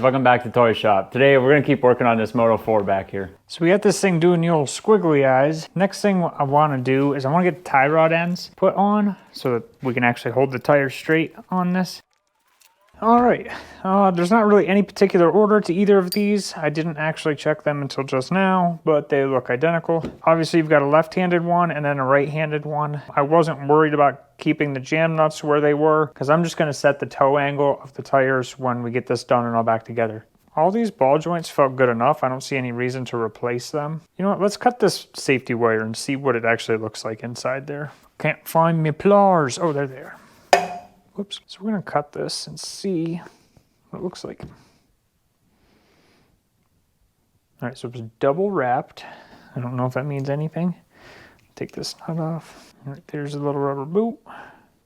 Welcome back to Toy Shop. Today we're going to keep working on this Moto 4 back here. So we got this thing doing the old squiggly eyes. Next thing I want to do is I want to get the tie rod ends put on so that we can actually hold the tire straight on this. Alright, there's not really any particular order to either of these. I didn't actually check them until just now, but they look identical. Obviously you've got a left-handed one and then a right-handed one. I wasn't worried about keeping the jam nuts where they were because I'm just going to set the toe angle of the tires when we get this done and all back together. All these ball joints felt good enough. I don't see any reason to replace them. You know what, let's cut this safety wire and see what it actually looks like inside there. Can't find my pliers. Oh, they're there. Whoops. So we're going to cut this and see what it looks like. All right, so it's double wrapped. I don't know if that means anything. Take this nut off. All right, there's a little rubber boot.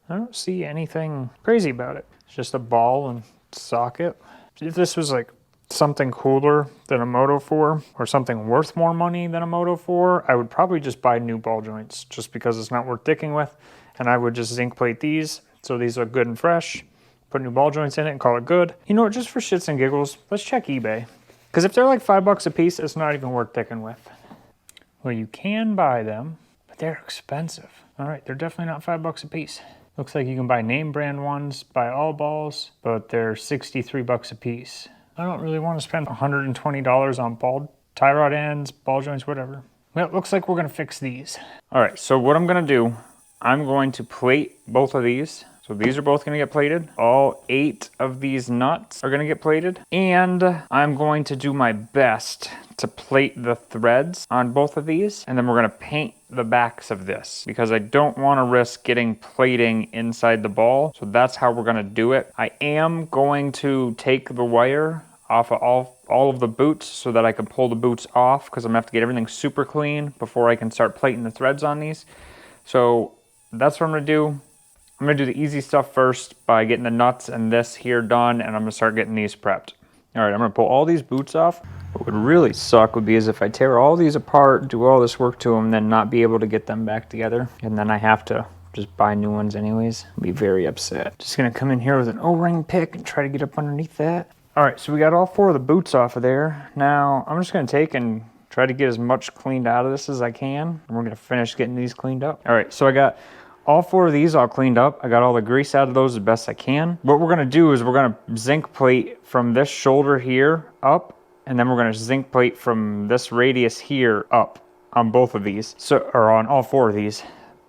I don't see anything crazy about it. It's just a ball and socket. If this was like something cooler than a Moto 4 or something worth more money than a Moto 4, I would probably just buy new ball joints just because it's not worth dicking with. And I would just zinc plate these. So these look good and fresh. Put new ball joints in it and call it good. You know what, just for shits and giggles, let's check eBay. Because if they're like $5 a piece, it's not even worth dicking with. Well, you can buy them, but they're expensive. All right, they're definitely not $5 a piece. Looks like you can buy name brand ones, buy all balls, but they're $63 a piece. I don't really want to spend $120 on ball tie rod ends, ball joints, whatever. Well, it looks like we're gonna fix these. All right, so what I'm gonna do, I'm going to plate both of these. So these are both going to get plated. All 8 of these nuts are going to get plated. And I'm going to do my best to plate the threads on both of these. And then we're going to paint the backs of this because I don't want to risk getting plating inside the ball. So that's how we're going to do it. I am going to take the wire off of all of the boots so that I can pull the boots off because I'm going to have to get everything super clean before I can start plating the threads on these. So that's what I'm going to do. I'm going to do the easy stuff first by getting the nuts and this here done, and I'm going to start getting these prepped. All right, I'm going to pull all these boots off. What would really suck would be is if I tear all these apart, do all this work to them, then not be able to get them back together, and then I have to just buy new ones anyways. I'd be very upset. Just going to come in here with an O-ring pick and try to get up underneath that. All right, so we got all 4 of the boots off of there. Now, I'm just going to take and try to get as much cleaned out of this as I can, and we're going to finish getting these cleaned up. All right, so I got all 4 of these all cleaned up. I got all the grease out of those as best I can. What we're gonna do is we're gonna zinc plate from this shoulder here up, and then we're gonna zinc plate from this radius here up on both of these, or on all 4 of these.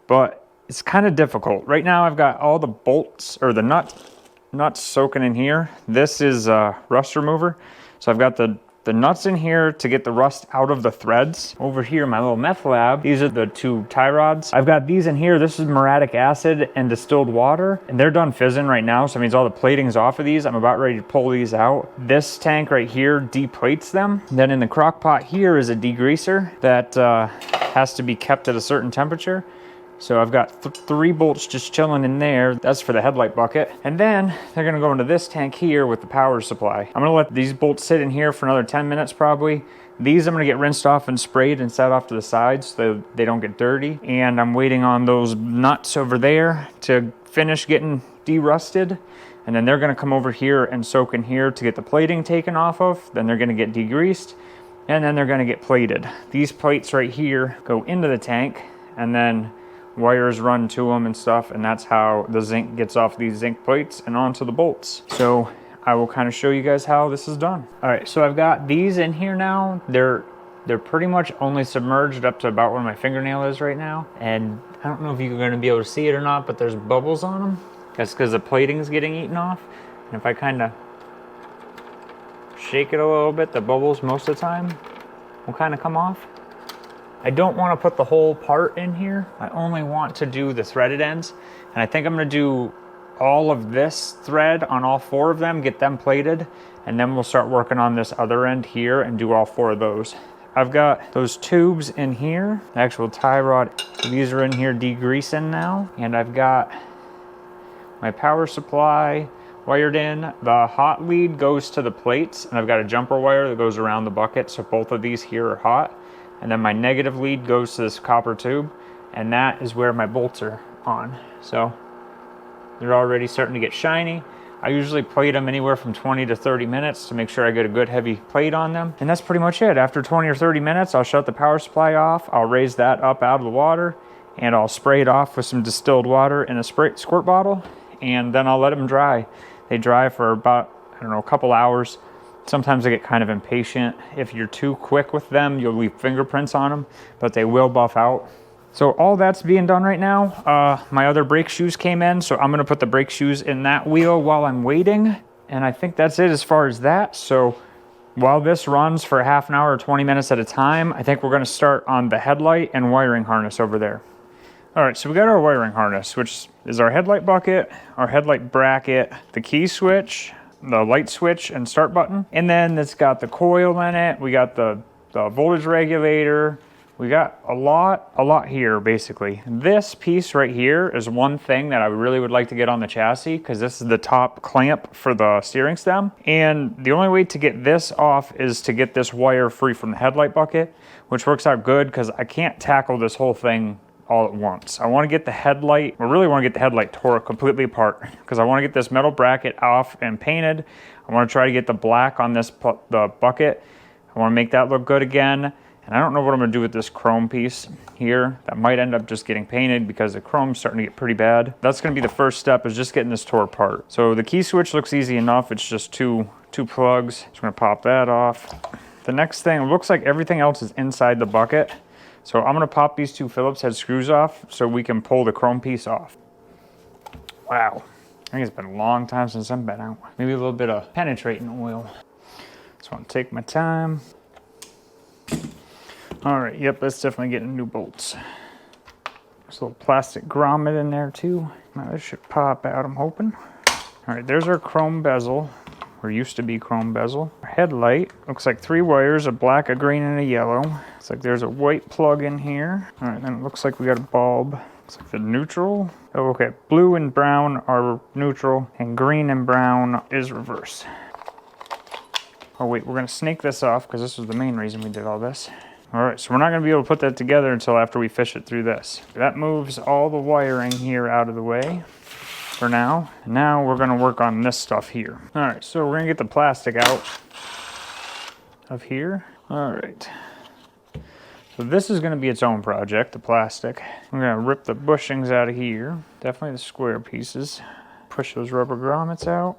But it's kind of difficult. Right now I've got all the bolts, or the nuts soaking in here. This is rust remover. So I've got the nuts in here to get the rust out of the threads. Over here, my little meth lab, these are the 2 tie rods. I've got these in here. This is muriatic acid and distilled water, and they're done fizzing right now, so it means all the plating's off of these. I'm about ready to pull these out. This tank right here deplates them. Then in the crock pot here is a degreaser that has to be kept at a certain temperature. So I've got 3 bolts just chilling in there. That's for the headlight bucket. And then they're gonna go into this tank here with the power supply. I'm gonna let these bolts sit in here for another 10 minutes probably. These I'm gonna get rinsed off and sprayed and set off to the sides so they don't get dirty. And I'm waiting on those nuts over there to finish getting derusted. And then they're gonna come over here and soak in here to get the plating taken off of. Then they're gonna get degreased and then they're gonna get plated. These plates right here go into the tank and then wires run to them and stuff, and that's how the zinc gets off these zinc plates and onto the bolts. So I will kind of show you guys how this is done. All right, so I've got these in here now. They're pretty much only submerged up to about where my fingernail is right now, and I don't know if you're going to be able to see it or not, but there's bubbles on them. That's because the plating is getting eaten off, and if I kind of shake it a little bit, the bubbles most of the time will kind of come off. I don't want to put the whole part in here. I only want to do the threaded ends. And I think I'm going to do all of this thread on all 4 of them, get them plated, and then we'll start working on this other end here and do all 4 of those. I've got those tubes in here, the actual tie rod. These are in here degreasing now. And I've got my power supply wired in. The hot lead goes to the plates, and I've got a jumper wire that goes around the bucket, so both of these here are hot. And then my negative lead goes to this copper tube, and that is where my bolts are on. So they're already starting to get shiny. I usually plate them anywhere from 20 to 30 minutes to make sure I get a good heavy plate on them. And that's pretty much it. After 20 or 30 minutes, I'll shut the power supply off. I'll raise that up out of the water and I'll spray it off with some distilled water in a squirt bottle. And then I'll let them dry. They dry for about, I don't know, a couple hours. Sometimes I get kind of impatient. If you're too quick with them, you'll leave fingerprints on them, but they will buff out. So all that's being done right now. My other brake shoes came in, so I'm gonna put the brake shoes in that wheel while I'm waiting. And I think that's it as far as that. So while this runs for half an hour or 20 minutes at a time, I think we're gonna start on the headlight and wiring harness over there. All right, so we got our wiring harness, which is our headlight bucket, our headlight bracket, the key switch, the light switch and start button. And then it's got the coil in it. We got the voltage regulator. We got a lot here, basically. This piece right here is one thing that I really would like to get on the chassis because this is the top clamp for the steering stem. And the only way to get this off is to get this wire free from the headlight bucket, which works out good because I can't tackle this whole thing all at once. I want to get the headlight, I really want to get the headlight torque completely apart because I want to get this metal bracket off and painted. I want to try to get the black on this the bucket. I want to make that look good again. And I don't know what I'm going to do with this chrome piece here. That might end up just getting painted because the chrome's starting to get pretty bad. That's going to be the first step, is just getting this tore apart. So the key switch looks easy enough. It's just two plugs. Just going to pop that off. The next thing, it looks like everything else is inside the bucket. So I'm going to pop these two Phillips head screws off so we can pull the chrome piece off. Wow. I think it's been a long time since I've been out. Maybe a little bit of penetrating oil. Just want to take my time. All right, yep, that's definitely getting new bolts. There's a little plastic grommet in there too. Now this should pop out, I'm hoping. All right, there's our chrome bezel, or used to be chrome bezel. Our headlight, looks like 3 wires, a black, a green, and a yellow. Looks like there's a white plug in here. All right, then it looks like we got a bulb. Looks like the neutral. Oh, okay, blue and brown are neutral, and green and brown is reverse. Oh wait, we're gonna snake this off because this was the main reason we did all this. All right, so we're not gonna be able to put that together until after we fish it through this. That moves all the wiring here out of the way for now. And now we're gonna work on this stuff here. All right, so we're gonna get the plastic out of here. All right. So this is gonna be its own project, the plastic. We're gonna rip the bushings out of here. Definitely the square pieces. Push those rubber grommets out.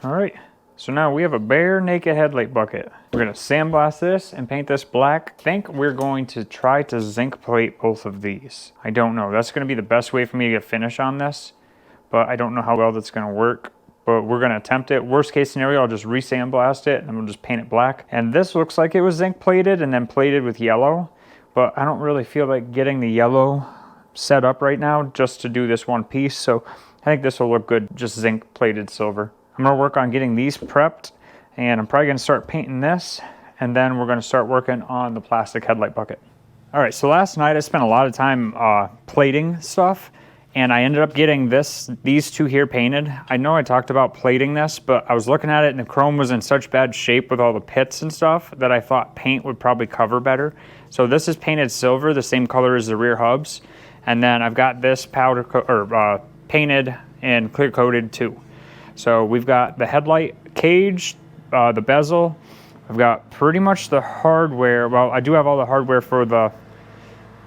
All right. So now we have a bare naked headlight bucket. We're gonna sandblast this and paint this black. I think we're going to try to zinc plate both of these. I don't know, that's gonna be the best way for me to get finish on this, but I don't know how well that's gonna work, but we're gonna attempt it. Worst case scenario, I'll just re-sandblast it and we'll just paint it black. And this looks like it was zinc plated and then plated with yellow, but I don't really feel like getting the yellow set up right now just to do this one piece. So I think this will look good, just zinc plated silver. I'm gonna work on getting these prepped, and I'm probably gonna start painting this, and then we're gonna start working on the plastic headlight bucket. All right, so last night I spent a lot of time plating stuff, and I ended up getting these two here painted. I know I talked about plating this, but I was looking at it and the chrome was in such bad shape with all the pits and stuff that I thought paint would probably cover better. So this is painted silver, the same color as the rear hubs, and then I've got this painted and clear coated too. So we've got the headlight cage, the bezel. I've got pretty much the hardware. Well, I do have all the hardware for the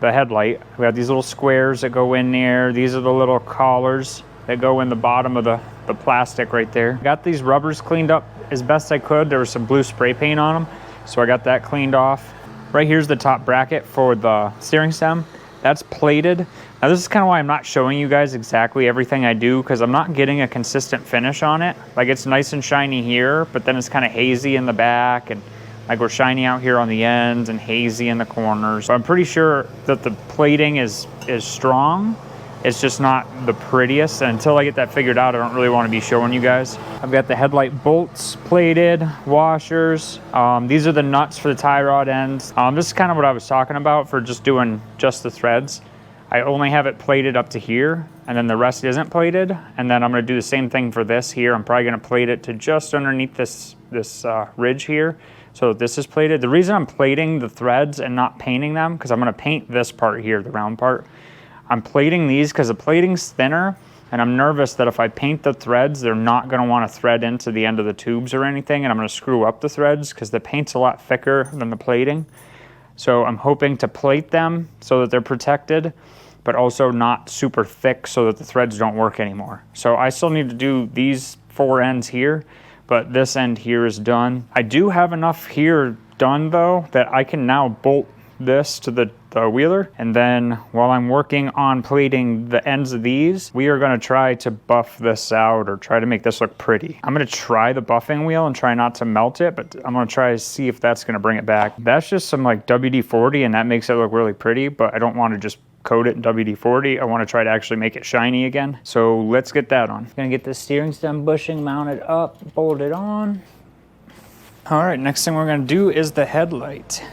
headlight. We got these little squares that go in there. These are the little collars that go in the bottom of the plastic right there. Got these rubbers cleaned up as best I could. There was some blue spray paint on them, so I got that cleaned off. Right here's the top bracket for the steering stem. That's plated. Now this is kind of why I'm not showing you guys exactly everything I do, because I'm not getting a consistent finish on it. Like it's nice and shiny here, but then it's kind of hazy in the back, and like we're shiny out here on the ends and hazy in the corners. So I'm pretty sure that the plating is strong. It's just not the prettiest, and until I get that figured out, I don't really want to be showing you guys. I've got the headlight bolts plated, washers. These are the nuts for the tie rod ends. This is kind of what I was talking about for just doing just the threads. I only have it plated up to here, and then the rest isn't plated. And then I'm gonna do the same thing for this here. I'm probably gonna plate it to just underneath this ridge here. So this is plated. The reason I'm plating the threads and not painting them, because I'm gonna paint this part here, the round part. I'm plating these because the plating's thinner, And I'm nervous that if I paint the threads, they're not going to want to thread into the end of the tubes or anything, and I'm going to screw up the threads because the paint's a lot thicker than the plating. So I'm hoping to plate them so that they're protected, but also not super thick so that the threads don't work anymore. So I still need to do these 4 ends here, but this end here is done. I do have enough here done though that I can now bolt this to the wheeler, and then while I'm working on plating the ends of these, we are going to try to buff this out or try to make this look pretty. I'm going to try the buffing wheel and try not to melt it, but I'm going to try to see if that's going to bring it back. That's just some like WD-40 and that makes it look really pretty, but I don't want to just coat it in WD-40. I want to try to actually make it shiny again. So let's get that on. Gonna get the steering stem bushing mounted up, bolted on. All right, next thing we're going to do is the headlight.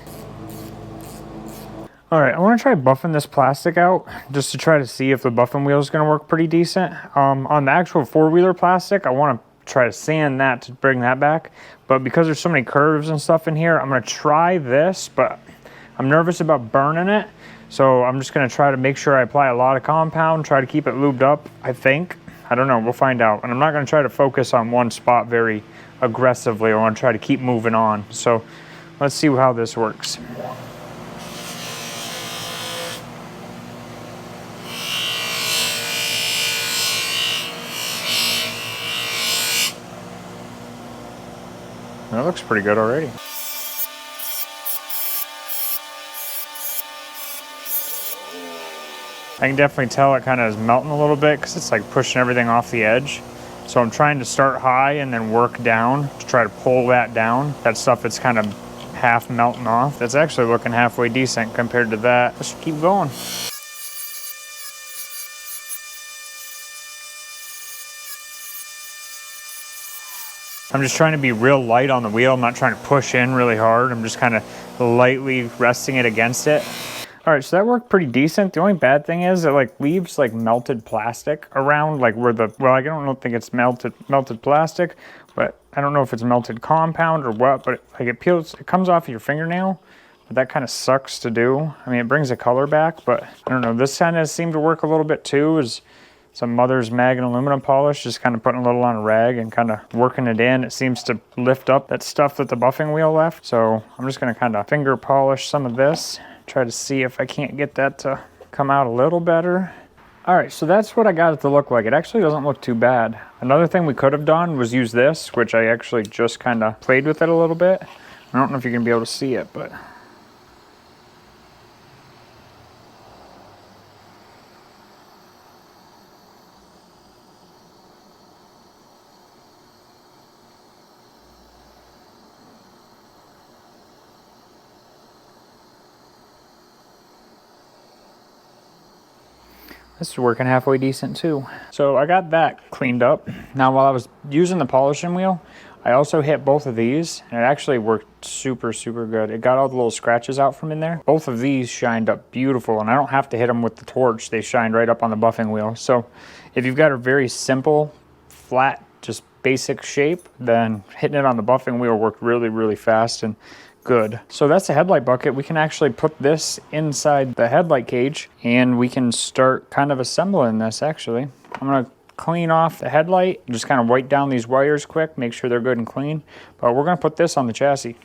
All right, I want to try buffing this plastic out just to try to see if the buffing wheel is going to work pretty decent. On the actual 4-wheeler plastic, I want to try to sand that to bring that back. But because there's so many curves and stuff in here, I'm going to try this, but I'm nervous about burning it. So I'm just going to try to make sure I apply a lot of compound, try to keep it lubed up, I think. I don't know, we'll find out. And I'm not going to try to focus on one spot very aggressively. I want to try to keep moving on. So let's see how this works. That looks pretty good already. I can definitely tell it kind of is melting a little bit because it's like pushing everything off the edge. So I'm trying to start high and then work down to try to pull that down. That stuff that's kind of half melting off. That's actually looking halfway decent compared to that. Let's keep going. I'm just trying to be real light on the wheel. I'm not trying to push in really hard. I'm just kind of lightly resting it against it. All right, so that worked pretty decent. The only bad thing is it like leaves like melted plastic around like where the, well, I don't think it's melted plastic, but I don't know if it's melted compound or what, but like it peels, it comes off of your fingernail, but that kind of sucks to do. I mean, it brings the color back, but I don't know. This kind of seemed to work a little bit too, is some Mother's Mag and aluminum polish, just kind of putting a little on a rag and kind of working it in. It seems to lift up that stuff that the buffing wheel left. So I'm just gonna kind of finger polish some of this, try to see if I can't get that to come out a little better. All right, so that's what I got it to look like. It actually doesn't look too bad. Another thing we could have done was use this, which I actually just kind of played with it a little bit. I don't know if you're gonna be able to see it, but this is working halfway decent too. So I got that cleaned up. Now while I was using the polishing wheel, I also hit both of these and it actually worked super, super good. It got all the little scratches out from in there. Both of these shined up beautiful and I don't have to hit them with the torch. They shined right up on the buffing wheel. So if you've got a very simple, flat, just basic shape, then hitting it on the buffing wheel worked really, really fast and good. So that's the headlight bucket. We can actually put this inside the headlight cage and we can start kind of assembling this actually. I'm gonna clean off the headlight, just kind of wipe down these wires quick, make sure they're good and clean. But we're gonna put this on the chassis.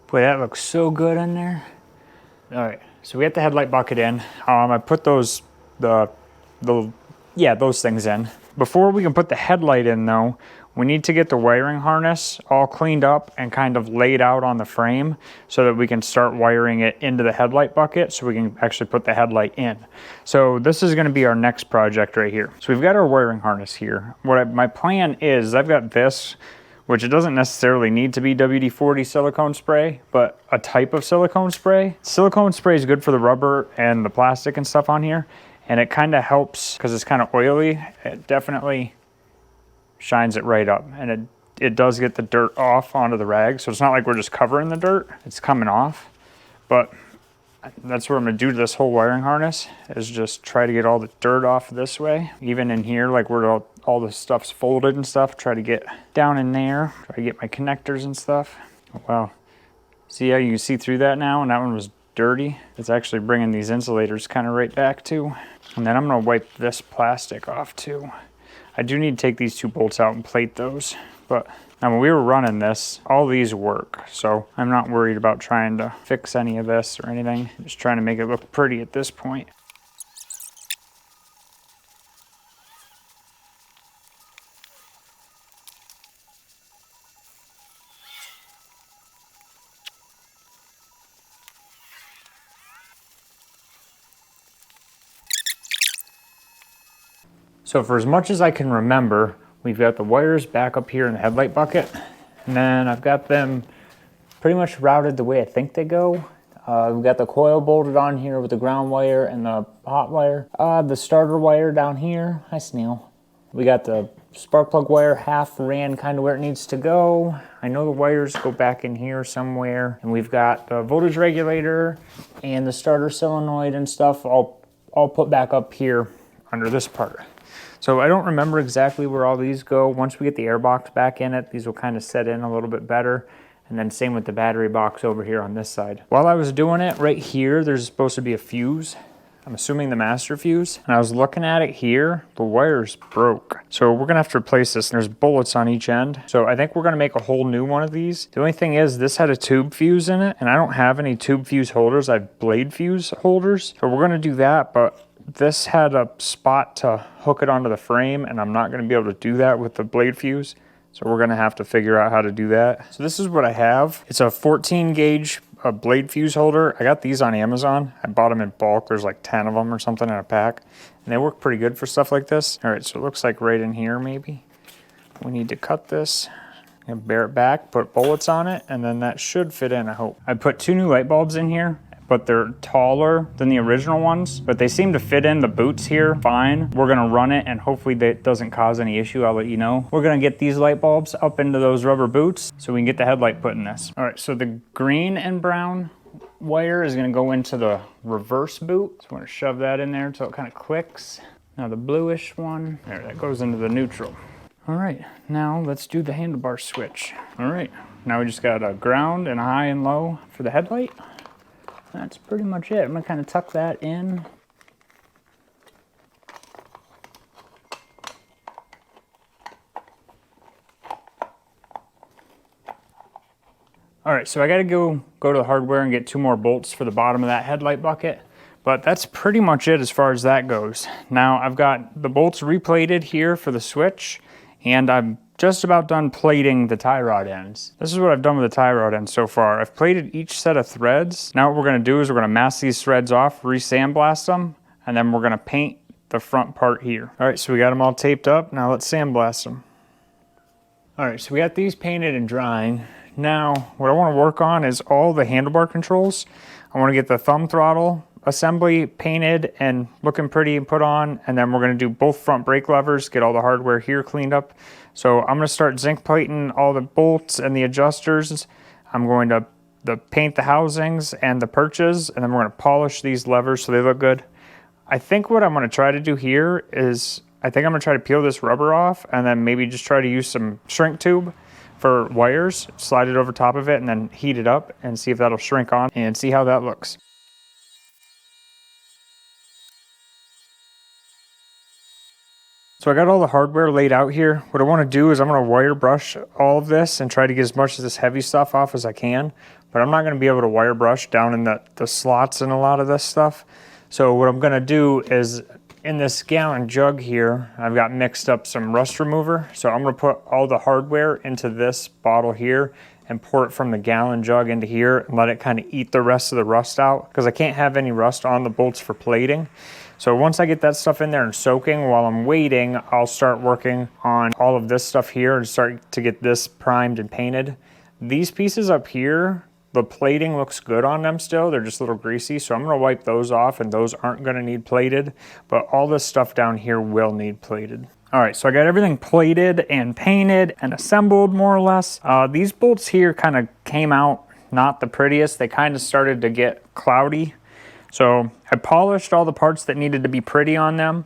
Boy, that looks so good in there. All right, so we got the headlight bucket in. I put those, those things in. Before we can put the headlight in though, we need to get the wiring harness all cleaned up and kind of laid out on the frame so that we can start wiring it into the headlight bucket so we can actually put the headlight in. So this is going to be our next project right here. So we've got our wiring harness here. My plan is I've got this, which it doesn't necessarily need to be WD-40 silicone spray, but a type of silicone spray. Silicone spray is good for the rubber and the plastic and stuff on here. And it kind of helps because it's kind of oily. It definitely shines it right up, and it does get the dirt off onto the rag, so it's not like we're just covering the dirt, it's coming off. But that's what I'm gonna do to this whole wiring harness, is just try to get all the dirt off this way, even in here, like where all the stuff's folded and stuff, try to get down in there, try to get my connectors and stuff. Oh, wow, see how you can see through that now, and that one was dirty. It's actually bringing these insulators kind of right back too. And then I'm gonna wipe this plastic off too. I do need to take these two bolts out and plate those, but now when we were running this, all these work. So I'm not worried about trying to fix any of this or anything. I'm just trying to make it look pretty at this point. So for as much as I can remember, we've got the wires back up here in the headlight bucket, and then I've got them pretty much routed the way I think they go. We've got the coil bolted on here with the ground wire and the hot wire. The starter wire down here. Hi, Snail. We got the spark plug wire half ran kind of where it needs to go. I know the wires go back in here somewhere, and we've got the voltage regulator and the starter solenoid and stuff all put back up here under this part. So I don't remember exactly where all these go. Once we get the air box back in it, these will kind of set in a little bit better. And then same with the battery box over here on this side. While I was doing it, right here, there's supposed to be a fuse. I'm assuming the master fuse. And I was looking at it here, the wires broke. So we're gonna have to replace this. There's bullets on each end. So I think we're gonna make a whole new one of these. The only thing is this had a tube fuse in it, and I don't have any tube fuse holders. I have blade fuse holders. So we're gonna do that, but this had a spot to hook it onto the frame, and I'm not going to be able to do that with the blade fuse. So we're going to have to figure out how to do that. So this is what I have. It's a 14 gauge blade fuse holder. I got these on Amazon. I bought them in bulk. There's like 10 of them or something in a pack. And they work pretty good for stuff like this. All right, so it looks like right in here maybe. We need to cut this and bear it back, put bullets on it, and then that should fit in, I hope. I put 2 new light bulbs in here, but they're taller than the original ones, but they seem to fit in the boots here fine. We're gonna run it, and hopefully that doesn't cause any issue. I'll let you know. We're gonna get these light bulbs up into those rubber boots so we can get the headlight put in this. All right, so the green and brown wire is gonna go into the reverse boot. So I'm gonna shove that in there until it kind of clicks. Now the bluish one, there, that goes into the neutral. All right, now let's do the handlebar switch. All right, now we just got a ground and a high and low for the headlight. That's pretty much it. I'm gonna kind of tuck that in. All right, so I gotta go to the hardware and get 2 more bolts for the bottom of that headlight bucket. But that's pretty much it as far as that goes. Now I've got the bolts replated here for the switch, and I'm just about done plating the tie rod ends. This is what I've done with the tie rod ends so far. I've plated each set of threads. Now what we're gonna do is we're gonna mask these threads off, re-sandblast them, and then we're gonna paint the front part here. All right, so we got them all taped up. Now let's sandblast them. All right, so we got these painted and drying. Now, what I wanna work on is all the handlebar controls. I wanna get the thumb throttle assembly painted and looking pretty and put on, and then we're gonna do both front brake levers, get all the hardware here cleaned up. So I'm gonna start zinc plating all the bolts and the adjusters. I'm going to paint the housings and the perches, and then we're gonna polish these levers so they look good. I think what I'm gonna try to do here is, I think I'm gonna try to peel this rubber off and then maybe just try to use some shrink tube for wires, slide it over top of it and then heat it up and see if that'll shrink on and see how that looks. So I got all the hardware laid out here. What I want to do is I'm going to wire brush all of this and try to get as much of this heavy stuff off as I can. But I'm not going to be able to wire brush down in the slots and a lot of this stuff. So what I'm going to do is in this gallon jug here, I've got mixed up some rust remover. So I'm going to put all the hardware into this bottle here and pour it from the gallon jug into here and let it kind of eat the rest of the rust out, because I can't have any rust on the bolts for plating. So once I get that stuff in there and soaking, while I'm waiting, I'll start working on all of this stuff here and start to get this primed and painted. These pieces up here, the plating looks good on them still. They're just a little greasy, so I'm gonna wipe those off, and those aren't gonna need plated, but all this stuff down here will need plated. All right, so I got everything plated and painted and assembled more or less. These bolts here kind of came out not the prettiest. They kind of started to get cloudy. So I polished all the parts that needed to be pretty on them.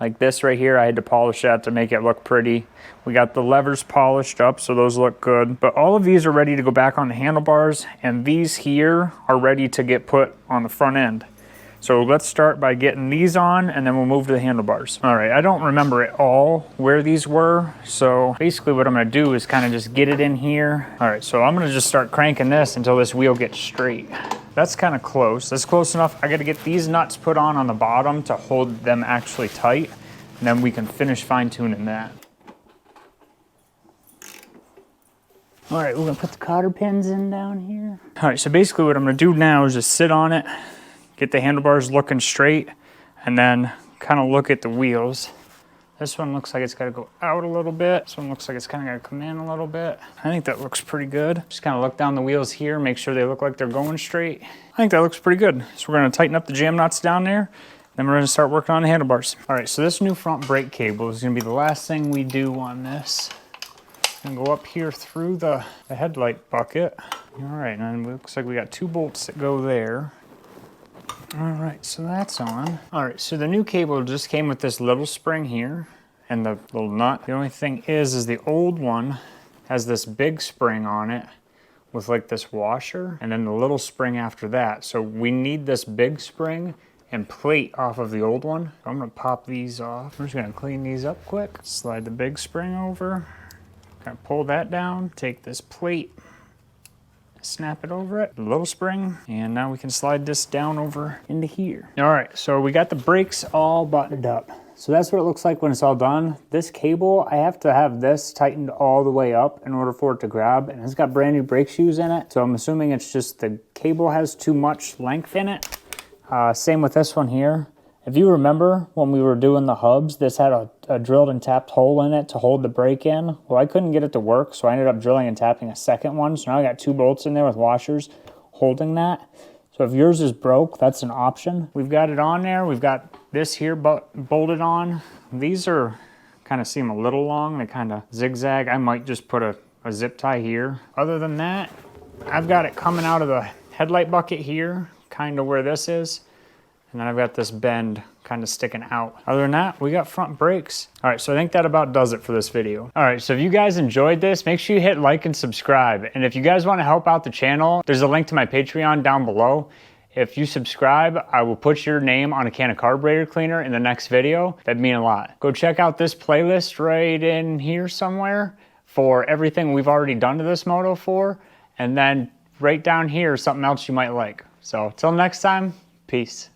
Like this right here, I had to polish that to make it look pretty. We got the levers polished up, so those look good. But all of these are ready to go back on the handlebars, and these here are ready to get put on the front end. So let's start by getting these on and then we'll move to the handlebars. All right, I don't remember at all where these were. So basically what I'm gonna do is kind of just get it in here. All right, so I'm gonna just start cranking this until this wheel gets straight. That's kind of close. That's close enough. I gotta get these nuts put on the bottom to hold them actually tight. And then we can finish fine tuning that. All right, we're gonna put the cotter pins in down here. All right, so basically what I'm gonna do now is just sit on it, get the handlebars looking straight, and then kind of look at the wheels. This one looks like it's gotta go out a little bit. This one looks like it's kind of gotta come in a little bit. I think that looks pretty good. Just kind of look down the wheels here, make sure they look like they're going straight. I think that looks pretty good. So we're gonna tighten up the jam nuts down there, then we're gonna start working on the handlebars. All right, so this new front brake cable is gonna be the last thing we do on this. I'm gonna go up here through the headlight bucket. All right, and it looks like we got 2 bolts that go there. All right, so that's on. All right, so the new cable just came with this little spring here and the little nut. The only thing is the old one has this big spring on it with like this washer and then the little spring after that. So we need this big spring and plate off of the old one. I'm gonna pop these off. I'm just gonna clean these up quick. Slide the big spring over. Kind of pull that down, take this plate, snap it over it, a little spring, and now we can slide this down over into here. All right, so we got the brakes all buttoned up. So that's what it looks like when it's all done. This cable, I have to have this tightened all the way up in order for it to grab, and it's got brand new brake shoes in it. So I'm assuming it's just the cable has too much length in it. Same with this one here. If you remember when we were doing the hubs, this had a drilled and tapped hole in it to hold the brake in. Well, I couldn't get it to work, so I ended up drilling and tapping a second one. So now I got 2 bolts in there with washers holding that. So if yours is broke, that's an option. We've got it on there. We've got this here bolted on. These are kind of seem a little long. They kind of zigzag. I might just put a zip tie here. Other than that, I've got it coming out of the headlight bucket here, kind of where this is. And then I've got this bend kind of sticking out. Other than that, we got front brakes. All right, so I think that about does it for this video. All right, so if you guys enjoyed this, make sure you hit like and subscribe. And if you guys want to help out the channel, there's a link to my Patreon down below. If you subscribe, I will put your name on a can of carburetor cleaner in the next video. That'd mean a lot. Go check out this playlist right in here somewhere for everything we've already done to this Moto 4. And then right down here, something else you might like. So till next time, peace.